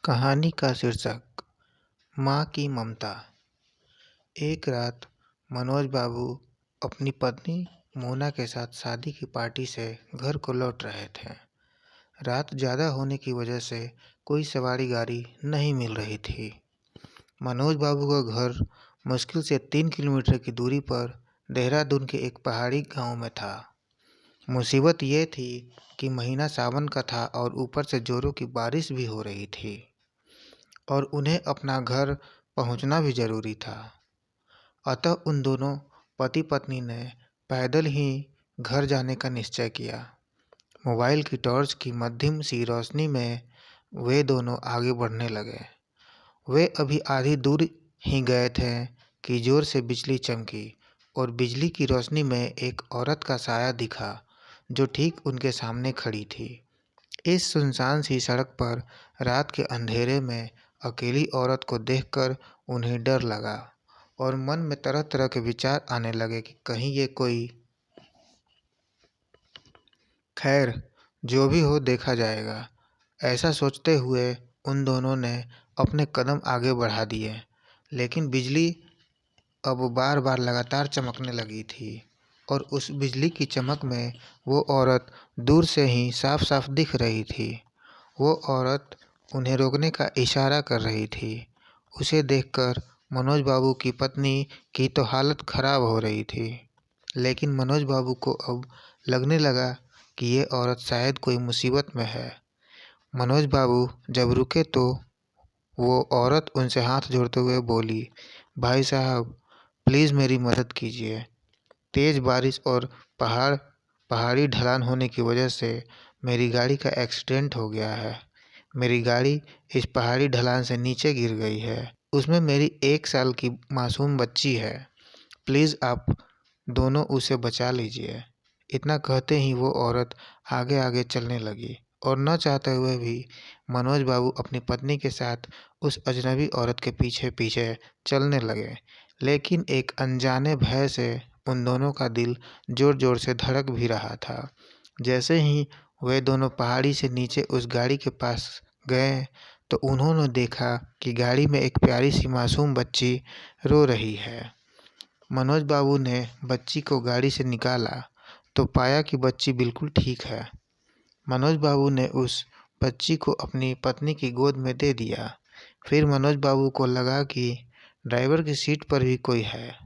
कहानी का शीर्षक माँ की ममता। एक रात मनोज बाबू अपनी पत्नी मोना के साथ शादी की पार्टी से घर को लौट रहे थे। रात ज़्यादा होने की वजह से कोई सवारी गाड़ी नहीं मिल रही थी। मनोज बाबू का घर मुश्किल से 3 किलोमीटर की दूरी पर देहरादून के एक पहाड़ी गांव में था। मुसीबत ये थी कि महीना सावन का था और ऊपर से जोरों की बारिश भी हो रही थी और उन्हें अपना घर पहुंचना भी जरूरी था। अतः उन दोनों पति पत्नी ने पैदल ही घर जाने का निश्चय किया। मोबाइल की टॉर्च की मध्यम सी रोशनी में वे दोनों आगे बढ़ने लगे। वे अभी आधी दूर ही गए थे कि जोर से बिजली चमकी और बिजली की रोशनी में एक औरत का साया दिखा जो ठीक उनके सामने खड़ी थी। इस सुनसान सी सड़क पर रात के अंधेरे में अकेली औरत को देखकर उन्हें डर लगा और मन में तरह तरह के विचार आने लगे कि कहीं ये कोई। खैर, जो भी हो देखा जाएगा। ऐसा सोचते हुए उन दोनों ने अपने कदम आगे बढ़ा दिए, लेकिन बिजली अब बार बार लगातार चमकने लगी थी और उस बिजली की चमक में वो औरत दूर से ही साफ साफ दिख रही थी। वो औरत उन्हें रोकने का इशारा कर रही थी। उसे देखकर मनोज बाबू की पत्नी की तो हालत खराब हो रही थी, लेकिन मनोज बाबू को अब लगने लगा कि ये औरत शायद कोई मुसीबत में है। मनोज बाबू जब रुके तो वो औरत उनसे हाथ जोड़ते हुए बोली, भाई साहब, प्लीज़ मेरी मदद कीजिए। तेज़ बारिश और पहाड़ी ढलान होने की वजह से मेरी गाड़ी का एक्सीडेंट हो गया है। मेरी गाड़ी इस पहाड़ी ढलान से नीचे गिर गई है। उसमें मेरी 1 साल की मासूम बच्ची है। प्लीज़ आप दोनों उसे बचा लीजिए। इतना कहते ही वो औरत आगे आगे चलने लगी और न चाहते हुए भी मनोज बाबू अपनी पत्नी के साथ उस अजनबी औरत के पीछे पीछे चलने लगे। लेकिन एक अनजाने भय से उन दोनों का दिल जोर जोर से धड़क भी रहा था। जैसे ही वे दोनों पहाड़ी से नीचे उस गाड़ी के पास गए तो उन्होंने देखा कि गाड़ी में एक प्यारी सी मासूम बच्ची रो रही है। मनोज बाबू ने बच्ची को गाड़ी से निकाला तो पाया कि बच्ची बिल्कुल ठीक है। मनोज बाबू ने उस बच्ची को अपनी पत्नी की गोद में दे दिया। फिर मनोज बाबू को लगा कि ड्राइवर की सीट पर भी कोई है।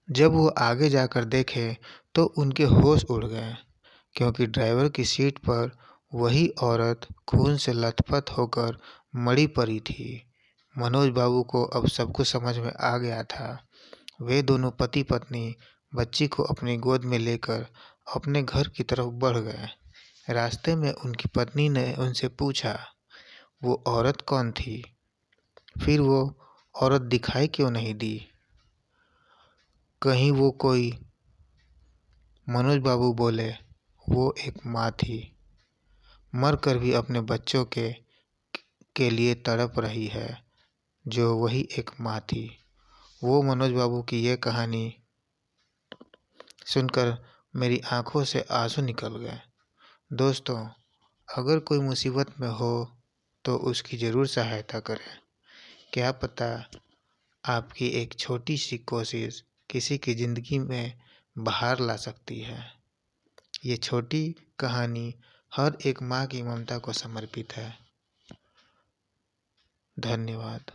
जब वो आगे जाकर देखे तो उनके होश उड़ गए, क्योंकि ड्राइवर की सीट पर वही औरत खून से लथपथ होकर मरी पड़ी थी। मनोज बाबू को अब सब कुछ समझ में आ गया था। वे दोनों पति पत्नी बच्ची को अपनी गोद में लेकर अपने घर की तरफ बढ़ गए। रास्ते में उनकी पत्नी ने उनसे पूछा, वो औरत कौन थी? फिर वो औरत दिखाई क्यों नहीं दी? कहीं वो कोई। मनोज बाबू बोले, वो एक माँ थी, मर कर भी अपने बच्चों के लिए तड़प रही है, जो वही एक माँ थी। वो मनोज बाबू की ये कहानी सुनकर मेरी आंखों से आंसू निकल गए। दोस्तों, अगर कोई मुसीबत में हो तो उसकी ज़रूर सहायता करें। क्या पता आपकी एक छोटी सी कोशिश किसी की ज़िंदगी में बहार ला सकती है। ये छोटी कहानी हर एक माँ की ममता को समर्पित है। धन्यवाद।